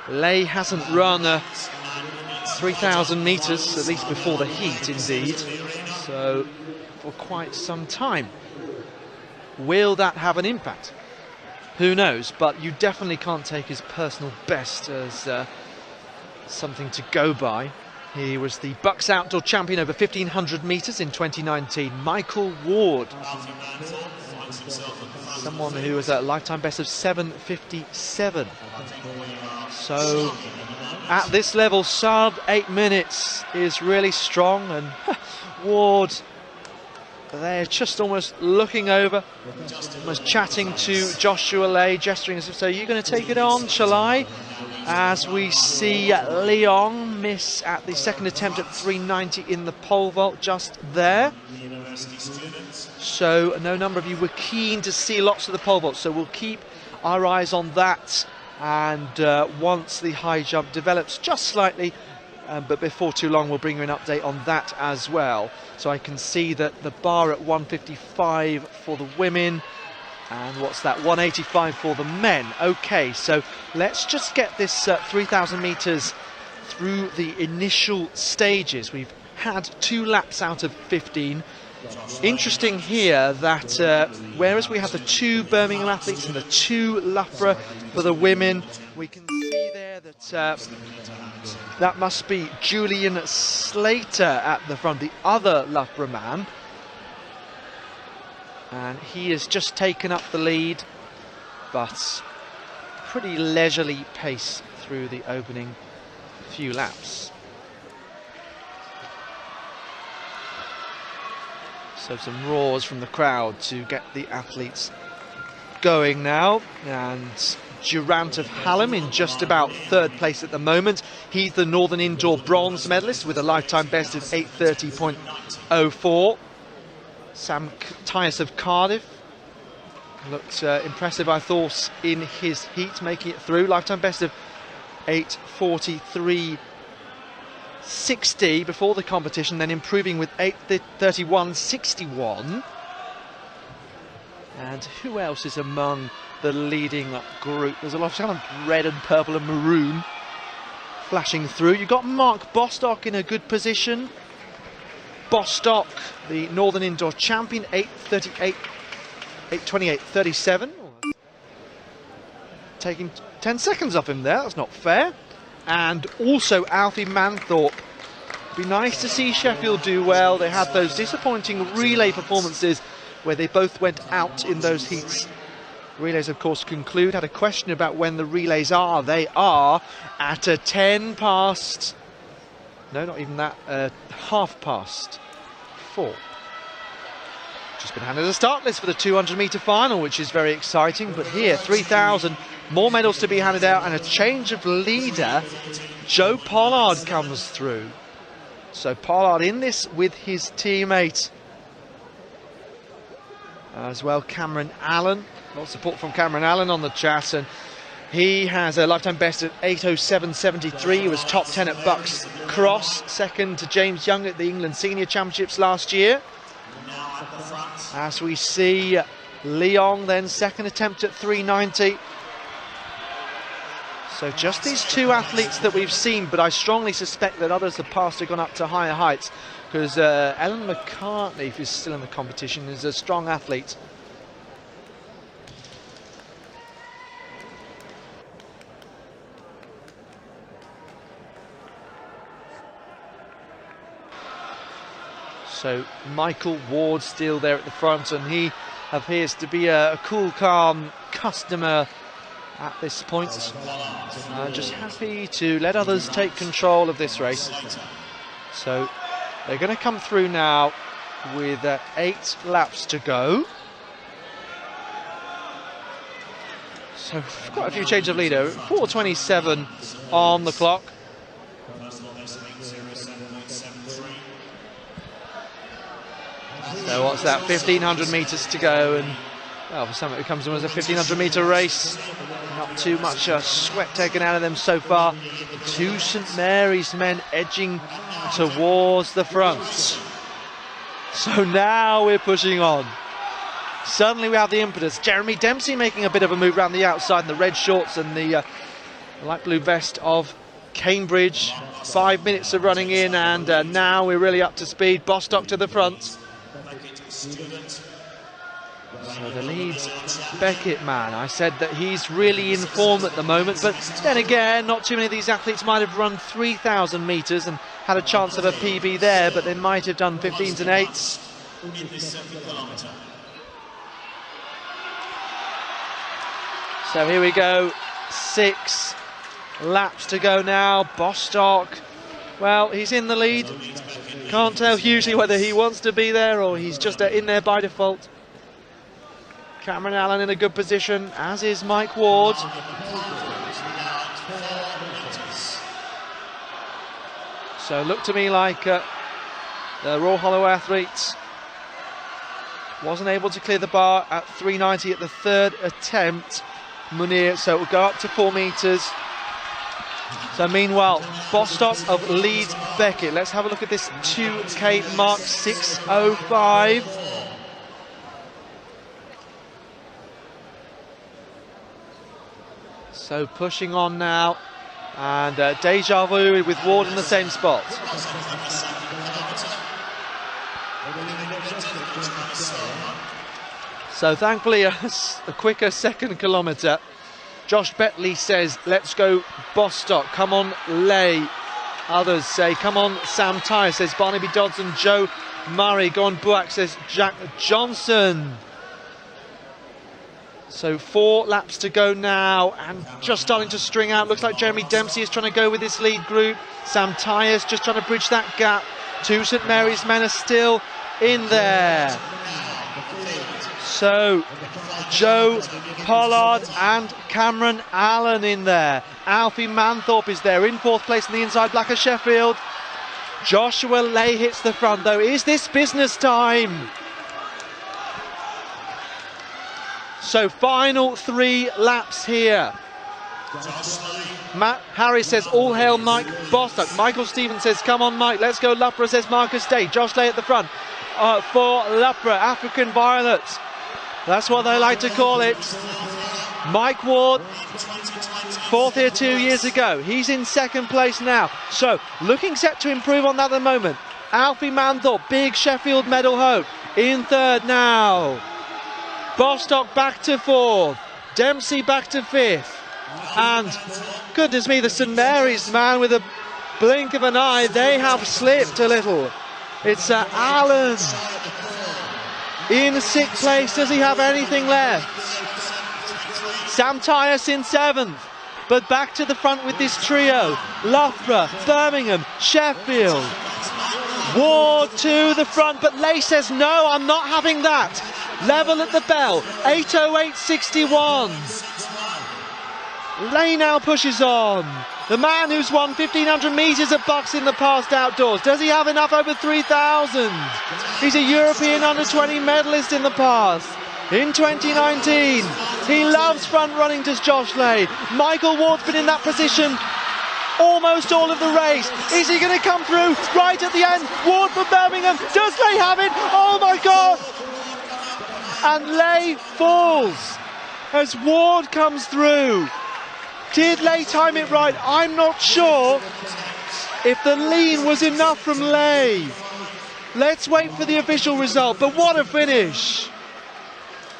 Lay hasn't run 3,000 metres, at least before the heat indeed, so for quite some time. Will that have an impact? Who knows, but you definitely can't take his personal best as something to go by. He was the BUCS outdoor champion over 1,500 metres in 2019. Michael Ward, someone who was a lifetime best of 7:57. So at this level, sub 8 minutes is really strong, and Ward, they're just almost looking over, almost chatting to Joshua Lay, gesturing as if, so you're going to take it on, shall I? As we see Leong miss at the second attempt at 390 in the pole vault just there. So no number of you were keen to see lots of the pole vault, so we'll keep our eyes on that. And once the high jump develops just slightly, but before too long, we'll bring you an update on that as well. So I can see that the bar at 155 for the women, and what's that, 185 for the men. Okay, so let's just get this 3,000 metres through the initial stages. We've had 2 laps out of 15. Interesting here that whereas we have the 2 Birmingham athletes and the 2 Loughborough for the women, we can see there that that must be Julian Slater at the front, the other Loughborough man. And he has just taken up the lead, but pretty leisurely pace through the opening few laps. So some roars from the crowd to get the athletes going now. And Durant of Hallam in just about 3rd place at the moment. He's the Northern Indoor bronze medalist with a lifetime best of 8:30.04. Sam Tyus of Cardiff looked impressive, I thought, in his heat, making it through. Lifetime best of 8:43.60 before the competition, then improving with 8:31.61. And who else is among the leading group? There's a lot of kind of red and purple and maroon flashing through. You've got Mark Bostock in a good position. Bostock, the Northern Indoor champion, 8:28.37. Taking 10 seconds off him there, that's not fair. And also Alfie Manthorpe. Be nice to see Sheffield do well. They had those disappointing relay performances where they both went out in those heats. Relays, of course, conclude. Had a question about when the relays are. They are at a 10 past... No, not even that. 4:30. Just been handed a start list for the 200-metre final, which is very exciting. But here, 3,000, more medals to be handed out, and a change of leader. Joe Pollard comes through. So Pollard in this with his teammate. As well, Cameron Allen. A lot of support from Cameron Allen on the chat, and he has a lifetime best at 8:07.73. He was top 10 at BUCS Cross, second to James Young at the England Senior Championships last year. As we see Leong then second attempt at 390. So just these 2 athletes that we've seen, but I strongly suspect that others have passed have gone up to higher heights, because Ellen McCartney, who's still in the competition, is a strong athlete. So Michael Ward still there at the front, and he appears to be a cool, calm customer at this point. Just happy to let others take control of this race. So they're going to come through now with 8 laps to go. So quite a few changes of leader. 4:27 on the clock. So what's that, 1,500 metres to go, and well, for some it comes as a 1,500-metre race. Not too much sweat taken out of them so far. 2 St Mary's men edging towards the front. So now we're pushing on. Suddenly we have the impetus. Jeremy Dempsey making a bit of a move around the outside in the red shorts and the light blue vest of Cambridge. 5 minutes of running in, and now we're really up to speed. Bostock to the front. So the Leeds Beckett man, I said that he's really in form at the moment, but then again, not too many of these athletes might have run 3,000 metres and had a chance of a PB there, but they might have done 15s and 8s. So here we go, 6 laps to go now. Bostock, well, he's in the lead. Can't tell hugely whether he wants to be there or he's just in there by default. Cameron Allen in a good position, as is Mike Ward. So looked to me like the Royal Hollow athletes wasn't able to clear the bar at 390 at the third attempt. Munir, so it will go up to 4 metres. So meanwhile, Bostock of Leeds Beckett. Let's have a look at this 2K mark, 6:05. So pushing on now, and deja vu with Ward in the same spot. So thankfully a quicker second kilometre. Josh Betley says, let's go Bostock, come on Lay. Others say, come on Sam Tyre, says Barnaby Dodson. Joe Murray, go on BUCS, says Jack Johnson. So 4 laps to go now, and just starting to string out. Looks like Jeremy Dempsey is trying to go with this lead group. Sam Tyres just trying to bridge that gap. 2 St Mary's men are still in there. So Joe Pollard and Cameron Allen in there. Alfie Manthorpe is there in 4th place in the inside black of Sheffield. Joshua Lay hits the front though. Is this business time? So final 3 laps here. Matt Harris says, all hail Mike Bostock. Michael Stevens says, come on Mike, let's go Loughborough, says Marcus Day. Josh Lay at the front for Loughborough, African Violet. That's what they like to call it. Mike Ward, 4th here 2 years ago. He's in 2nd place now. So looking set to improve on that at the moment. Alfie Manthorpe, big Sheffield medal hope, in 3rd now. Bostock back to 4th, Dempsey back to 5th, and goodness me, the St Mary's man with a blink of an eye, they have slipped a little. It's Allen in 6th place. Does he have anything left? Sam Tyres in 7th, but back to the front with this trio. Loughborough, Birmingham, Sheffield. Ward to the front, but Lay says, no, I'm not having that. Level at the bell, 8:08.61. Lay now pushes on. The man who's won 1,500 metres at BUCS in the past outdoors. Does he have enough over 3,000? He's a European under-20 medalist in the past. In 2019, he loves front running, does Josh Lay. Michael Ward's been in that position almost all of the race. Is he going to come through right at the end? Ward from Birmingham. Does Lay have it? Oh my God! And Lay falls as Ward comes through. Did Lay time it right? I'm not sure if the lean was enough from Lay. Let's wait for the official result, but what a finish!